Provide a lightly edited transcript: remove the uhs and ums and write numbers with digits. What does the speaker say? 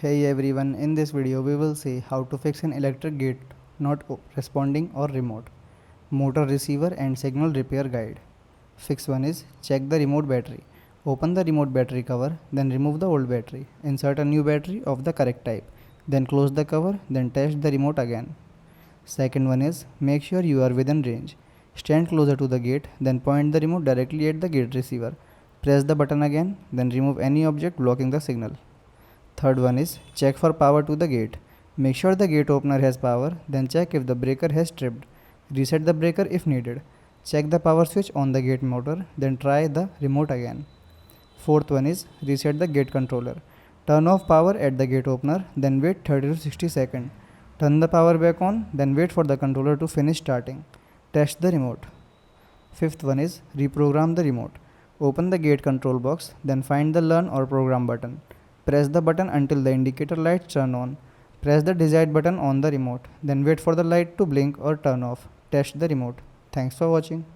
Hey everyone, in this video we will see how to fix an electric gate not responding or remote, motor receiver and signal repair guide. Fix 1 is check the remote battery. Open the remote battery cover, then remove the old battery. Insert a new battery of the correct type. Then close the cover, then test the remote again. Second one is make sure you are within range. Stand closer to the gate, then point the remote directly at the gate receiver. Press the button again, then remove any object blocking the signal. Third one is check for power to the gate. Make sure the gate opener has power, then check if the breaker has tripped. Reset the breaker if needed. Check the power switch on the gate motor, then try the remote again. Fourth one is reset the gate controller. Turn off power at the gate opener, then wait 30 to 60 seconds. Turn the power back on, then wait for the controller to finish starting. Test the remote. Fifth one is reprogram the remote. Open the gate control box, then find the learn or program button. Press the button until the indicator lights turn on. Press the desired button on the remote, then wait for the light to blink or turn off. Test the remote. Thanks for watching.